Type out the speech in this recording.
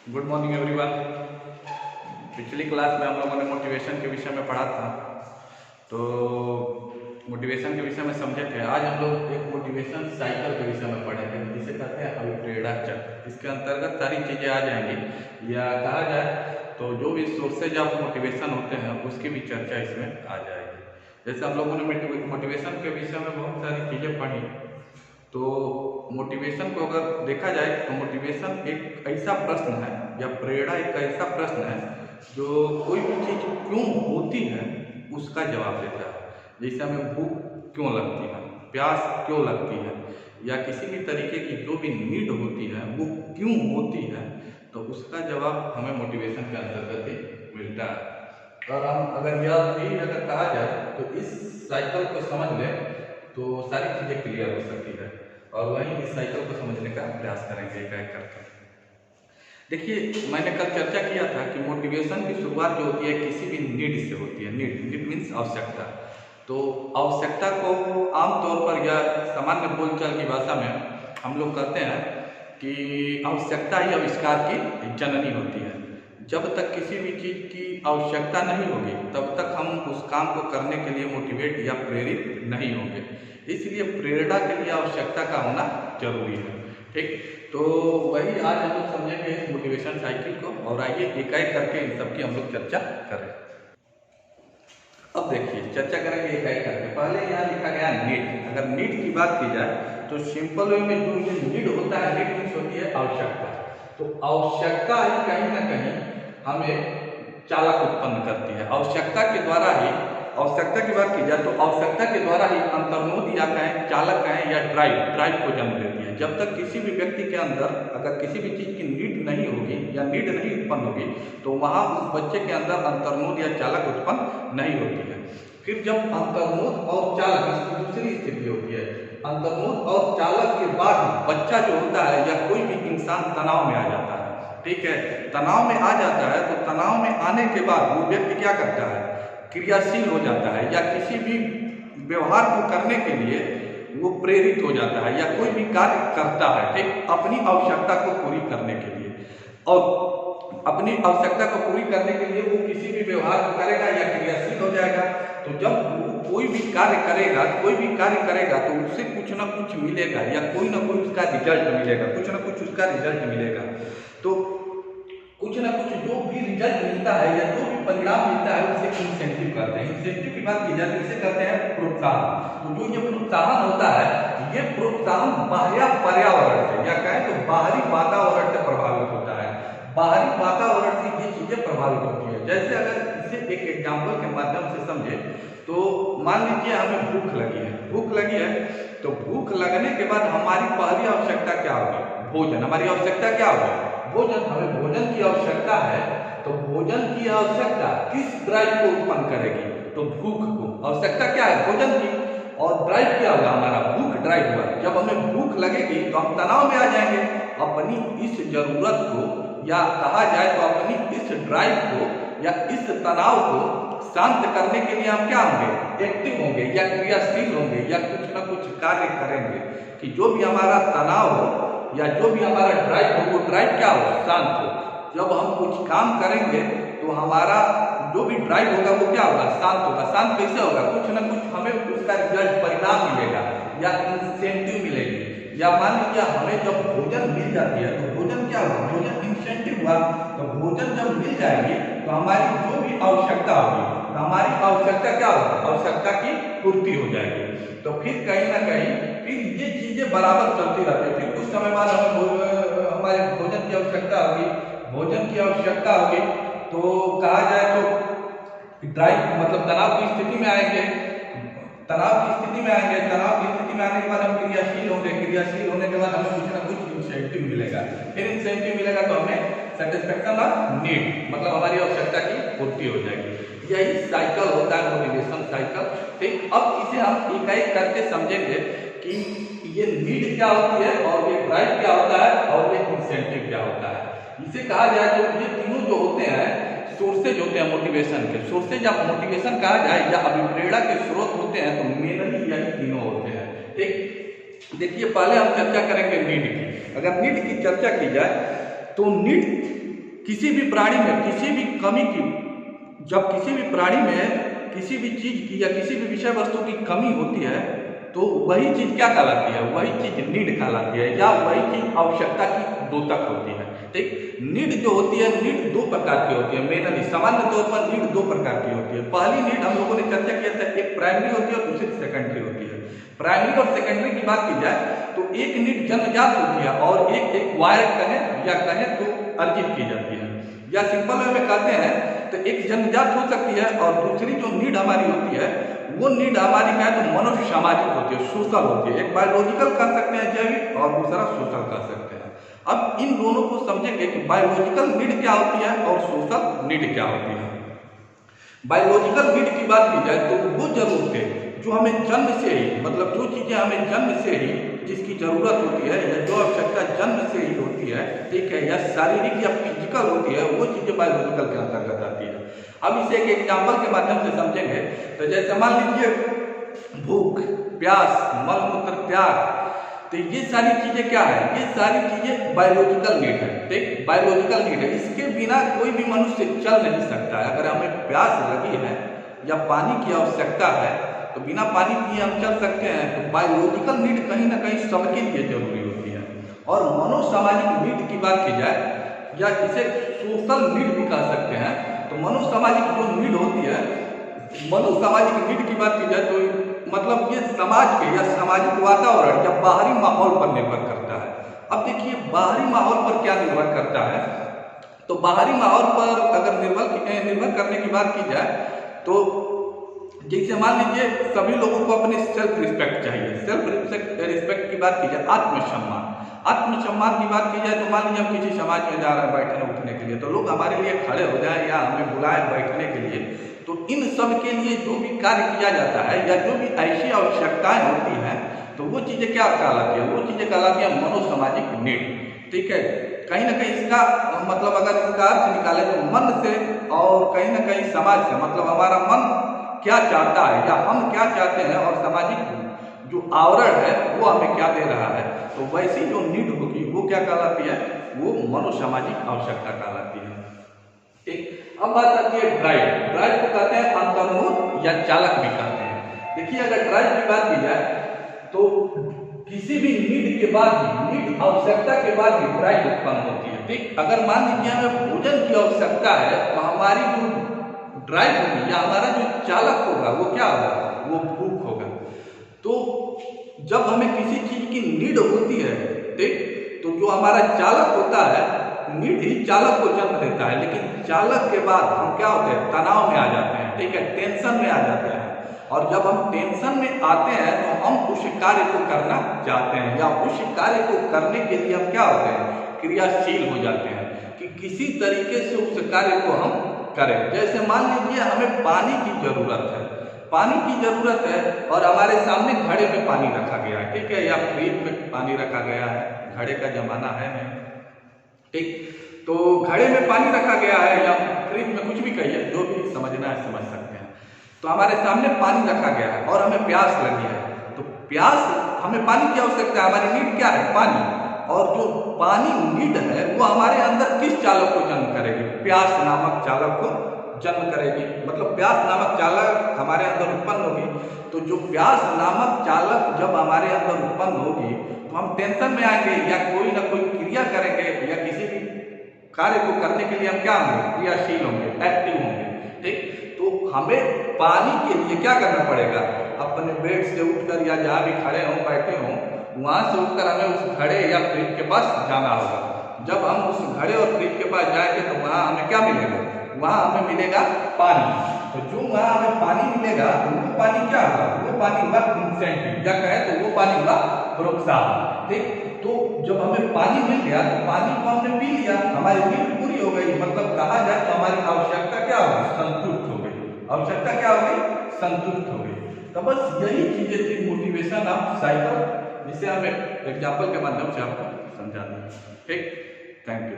Good morning everyone. पिछली class में हम लोगों ने मोटिवेशन के विषय में पढ़ा था, तो मोटिवेशन के विषय में समझे थे। आज हम लोग एक मोटिवेशन साइकिल के विषय में पढ़ेंगे, जिसे कहते हैं अभिप्रेरणा चक्र। इसके अंतर्गत सारी चीज़ें आ जाएंगी, या कहा जाए तो जो भी सोर्सेज ऑफ मोटिवेशन होते हैं उसकी भी चर्चा इसमें आ जाएगी। जैसे हम लोगों ने मोटिवेशन के विषय में बहुत सारी चीज़ें पढ़ी, तो मोटिवेशन को अगर देखा जाए तो मोटिवेशन एक ऐसा प्रश्न है, या प्रेरणा एक ऐसा प्रश्न है जो कोई भी चीज़ क्यों होती है उसका जवाब देता है। जैसे हमें भूख क्यों लगती है, प्यास क्यों लगती है, या किसी भी तरीके की जो भी नीड होती है वो क्यों होती है, तो उसका जवाब हमें मोटिवेशन के अंतर्गत ही मिलता है। और हम अगर यह अगर कहा जाए तो इस साइकिल को समझ लें तो सारी चीज़ें क्लियर हो सकती है, और वहीं इस साइकिल को समझने का प्रयास करेंगे एक एक करके। देखिए, मैंने कल चर्चा किया था कि मोटिवेशन की शुरुआत जो होती है किसी भी नीड से होती है। नीड मीन्स आवश्यकता। तो आवश्यकता को आमतौर पर या सामान्य बोलचाल की भाषा में हम लोग कहते हैं कि आवश्यकता ही आविष्कार की जननी होती है। जब तक किसी भी चीज़ की आवश्यकता नहीं होगी तब तक हम उस काम को करने के लिए मोटिवेट या प्रेरित नहीं होंगे। इसलिए प्रेरणा के लिए आवश्यकता का होना जरूरी है। ठीक, तो वही आज हम लोग समझेंगे इस मोटिवेशन साइकिल को, और आइए एक एक करके इन सबकी हम लोग चर्चा करें। अब देखिए, चर्चा करेंगे एक एक करके। पहले यहाँ लिखा गया नीड। अगर नीड की बात की जाए तो सिंपल वे में जो ये नीड होता है, नीड मीन्स होती है आवश्यकता। तो आवश्यकता ही कहीं ना कहीं हमें चालक उत्पन्न करती है। आवश्यकता के द्वारा ही, आवश्यकता की बात की जाए तो आवश्यकता के द्वारा ही अंतर्मोद या कहें, चालक कहें, या ड्राइव को जन्म देती है। जब तक किसी भी व्यक्ति के अंदर अगर किसी भी चीज़ की नीड नहीं होगी या नीड नहीं उत्पन्न होगी तो वहाँ उस बच्चे के अंदर अंतर्मोद या चालक उत्पन्न नहीं होती है। फिर जब अंतर्मोद और चालक, इसकी दूसरी स्थिति होती है, अंतर्मोद और चालक के बाद बच्चा जो होता है या कोई भी इंसान तनाव में आ जाता है। ठीक है, तनाव में आ जाता है तो तनाव में आने के बाद वो व्यक्ति क्या करता है, क्रियाशील हो जाता है, या किसी भी व्यवहार को करने के लिए वो प्रेरित हो जाता है, या कोई भी कार्य करता है। ठीक, अपनी आवश्यकता को पूरी करने के लिए, और अपनी आवश्यकता को पूरी करने के लिए वो किसी भी व्यवहार को करेगा या क्रियाशील हो जाएगा। तो जब वो कोई भी कार्य करेगा तो उससे कुछ ना कुछ मिलेगा, या कोई ना कोई उसका रिजल्ट मिलेगा, कुछ ना कुछ उसका रिजल्ट मिलेगा। तो कुछ ना कुछ जो भी रिजल्ट मिलता है या जो भी परिणाम मिलता है उसे इंसेंटिव कहते हैं। इंसेंटिव की बात की जाए तो इसे कहते हैं प्रोत्साहन। तो जो ये प्रोत्साहन होता है, ये प्रोत्साहन बाह्य पर्यावरण से, या कहें तो बाहरी वातावरण से प्रभावित होता है। बाहरी वातावरण से ये चीजें प्रभावित होती है। जैसे अगर इसे एक एग्जाम्पल के माध्यम से समझे तो मान लीजिए हमें भूख लगी है, तो भूख लगने के बाद हमारी पहली आवश्यकता क्या होगी, भोजन। हमारी आवश्यकता क्या होगी, भोजन। हमें भोजन की आवश्यकता है, तो भोजन की आवश्यकता किस ड्राइव को उत्पन्न करेगी, तो भूख को। आवश्यकता क्या है, भोजन की, और ड्राइव क्या होगा, हमारा भूख ड्राइव हुआ। जब हमें भूख लगेगी तो हम तनाव में आ जाएंगे। अपनी इस जरूरत को, या कहा जाए तो अपनी इस ड्राइव को या इस तनाव को शांत करने के लिए हम क्या होंगे, एक्टिव होंगे, या क्रियाशील होंगे, या कुछ ना कुछ कार्य करेंगे कि जो भी हमारा तनाव हो या जो भी हमारा ड्राइव हो, वो ड्राइव क्या हो, शांत हो। जब हम कुछ काम करेंगे तो हमारा जो भी ड्राइव होगा वो क्या होगा, शांत होगा। शांत कैसे होगा, कुछ ना कुछ हमें उसका रिजल्ट, परिणाम मिलेगा, या इंसेंटिव मिलेगी। या मान लीजिए हमें जब भोजन मिल जाती है तो भोजन क्या हुआ, भोजन इंसेंटिव हुआ। तो भोजन जब मिल जाएगी तो हमारी जो भी आवश्यकता होगी, तो हमारी आवश्यकता क्या होगी, आवश्यकता की पूर्ति हो जाएगी। तो फिर कहीं ना कहीं फिर ये चीजें बराबर चलती रहती है। फिर कुछ समय बाद हमारे भोजन की आवश्यकता होगी, तो कहा जाए तो ड्राइव मतलब तनाव की स्थिति में आएंगे। तनाव की स्थिति में आने के बाद हम क्रियाशील होने के बाद हमें कुछ ना कुछ इंसेंटिव मिलेगा। फिर इंसेंटिव मिलेगा तो हमें सेटिस्फेक्शन ऑफ नीड, मतलब हमारी आवश्यकता की पूर्ति हो जाएगी। यही साइकिल होता है, मोटिवेशन साइकिल। ठीक, अब इसे हम एक एक करके समझेंगे कि ये नीड क्या होती है, और ये ड्राइव क्या होता है, और ये इंसेंटिव क्या होता है। इसे कहा जाए तो ये तीनों जो होते हैं सोर्सेज होते हैं मोटिवेशन के। सोर्सेज ऑफ मोटिवेशन कहा जाए या अभिप्रेरणा के स्रोत होते हैं, तो मेनली यही तीनों होते हैं। ठीक, देखिए पहले हम चर्चा करेंगे नीड की। अगर नीड की चर्चा की जाए तो नीड किसी भी प्राणी में किसी भी कमी की, जब किसी भी प्राणी में किसी भी चीज की या किसी भी विषय वस्तु की कमी होती है तो वही चीज क्या कहलाती है, वही चीज नीड कहलाती है, या वही चीज आवश्यकता की द्योतक होती है। ठीक, नीड जो होती है, नीड दो प्रकार की होती है। मेनली सामान्य तौर पर नीड दो प्रकार की होती है। पहली नीड हम लोगों ने चर्चा किया था, एक प्राइमरी होती है और दूसरी सेकेंडरी होती है। प्राइमरी और सेकेंडरी की बात की जाए तो एक नीड जन्मजात होती है और एक एक्वायर्ड कहें या कहें तो अर्जित की जाती है, या सिंपल वे में कहते हैं तो एक जन्मजात हो सकती है और दूसरी जो नीड हमारी होती है वो नीड हमारी क्या है तो मनुष्य सामाजिक होती है, सोशल होती है। एक बायोलॉजिकल कह सकते हैं जैविक, और दूसरा सोशल कह सकते हैं। अब इन दोनों को समझेंगे कि बायोलॉजिकल नीड क्या होती है और सोशल नीड क्या होती है। बायोलॉजिकल नीड की बात की जाए तो वो जरूरतें जो हमें जन्म से ही, मतलब जो चीजें हमें जन्म से ही जिसकी जरूरत होती है या जो आवश्यकता जन्म से ही होती है, ठीक है, या शारीरिक या फिजिकल होती है, वो चीजें बायोलॉजिकल के अंतर्गत आती है। अब इसे एक एग्जाम्पल के माध्यम से समझेंगे तो जैसे मान लीजिए भूख, प्यास, मल मूत्र, त्याग, तो ये सारी चीजें क्या है, ये सारी चीजें बायोलॉजिकल नीड है। ठीक, बायोलॉजिकल नीड है, इसके बिना कोई भी मनुष्य चल नहीं सकता है। अगर हमें प्यास लगी है या पानी की आवश्यकता है तो बिना पानी पिए हम चल सकते हैं। तो बायोलॉजिकल नीड कहीं ना कहीं सबके लिए जरूरी होती है। और मनोसामाजिक नीड की बात की जाए या इसे सोशल नीड भी कह सकते हैं, तो मनोसामाजिक जो नीड होती है, मनोसामाजिक नीड की बात की जाए तो मतलब ये समाज के या सामाजिक वातावरण या बाहरी माहौल पर निर्भर करता है। अब देखिए बाहरी माहौल पर क्या निर्भर करता है, तो बाहरी माहौल पर अगर निर्भर करने की बात की जाए तो जैसे मान लीजिए सभी लोगों को अपने सेल्फ रिस्पेक्ट चाहिए। सेल्फ रिस्पेक्ट की बात की जाए, आत्मसम्मान, आत्मसम्मान की बात की जाए तो मान लीजिए हम किसी समाज में जा रहे हैं बैठने उठने के लिए, तो लोग हमारे लिए खड़े हो जाएं या हमें बुलाएं बैठने के लिए, तो इन सब के लिए जो भी कार्य किया जाता है या जो भी ऐसी आवश्यकताएं होती हैं तो वो चीजें क्या कहलाती है, वो चीजें कहलाती है मनोसामाजिक नीड। ठीक है, कहीं ना कहीं इसका मतलब अगर इसका अर्थ निकाले तो मन से और कहीं ना कहीं समाज से, मतलब हमारा मन क्या चाहता है या हम क्या चाहते हैं और सामाजिक जो आवरण है वो हमें क्या दे रहा है, तो वैसी जो नीड होगी वो क्या कहलाती है, वो मनोसामाजिक आवश्यकता कहलाती है। ठीक, अब बात आती है ड्राइव। ड्राइव को कहते हैं अंतर्मुख या चालक भी कहते हैं। देखिए अगर ड्राइव की बात की जाए तो किसी भी नीड के बाद ही, नीड आवश्यकता के बाद ही ड्राइव उत्पन्न होती है। ठीक, अगर मान लीजिए हमें भोजन की आवश्यकता है तो हमारी जो ड्राइव होगी या हमारा जो चालक होगा वो क्या होगा, वो भूख होगा। तो जब हमें किसी चीज की नीड होती है, ठीक, तो जो हमारा चालक होता है, नीड ही चालक को जन्म देता है, लेकिन चालक के बाद हम क्या होते हैं, तनाव में आ जाते हैं। ठीक है, टेंशन में आ जाते हैं, और जब हम टेंशन में आते हैं तो हम उस कार्य को करना चाहते हैं या उस कार्य को करने के लिए हम क्या होते हैं, क्रियाशील हो जाते हैं कि किसी तरीके से उस कार्य को हम करें। जैसे मान लीजिए हमें पानी की जरूरत है, पानी की जरूरत है और हमारे सामने घड़े में पानी रखा गया है, ठीक है, या फ्रिज में पानी रखा गया है, घड़े का जमाना है नहीं, ठीक, तो घड़े में पानी रखा गया है या फ्रिज में, कुछ भी कहिए, जो भी समझना है समझ सकते हैं। तो हमारे सामने पानी रखा गया है और हमें प्यास लगी है, तो प्यास, हमें पानी की आवश्यकता है, हमारी नीड क्या है, पानी। और जो पानी नीड है वो हमारे अंदर किस चालक को जन्म करेगी, प्यास नामक चालक को जन्म करेगी। मतलब प्यास नामक चालक हमारे अंदर उत्पन्न होगी, तो जो प्यास नामक चालक जब हमारे अंदर उत्पन्न होगी तो हम टेंशन में आएंगे या कोई ना कोई क्रिया करेंगे या किसी भी कार्य को करने के लिए हम क्या होंगे, क्रियाशील होंगे, एक्टिव होंगे। ठीक, तो हमें पानी के लिए क्या करना पड़ेगा, अपने बेड से उठकर या जहाँ भी खड़े हों बैठे हों वहां से उठकर हमें उस घड़े या फ्रिज के पास जाना होगा। जब हम उस घड़े और फ्रिज के पास जाएंगे तो वहां हमें क्या मिलेगा, वहां हमें मिलेगा पानी। तो जो वहां हमें पानी मिलेगा तो वो पानी क्या होगा, वो पानी होगा इंसेंटिव, या कहें तो वो पानी होगा प्रोत्साहन। ठीक, तो जब हमें पानी मिल गया तो पानी को हमने पी लिया, हमारी नीड पूरी हो गई, मतलब कहा जाए तो हमारी आवश्यकता क्या हो गई, संतुष्ट हो गई। आवश्यकता क्या हो गई, संतुष्ट हो गई। तो बस यही चीजें थी मोटिवेशन ऑफ साइकिल, जिसे हमें एग्जाम्पल के माध्यम से आपको समझा दें। ठीक, थैंक यू।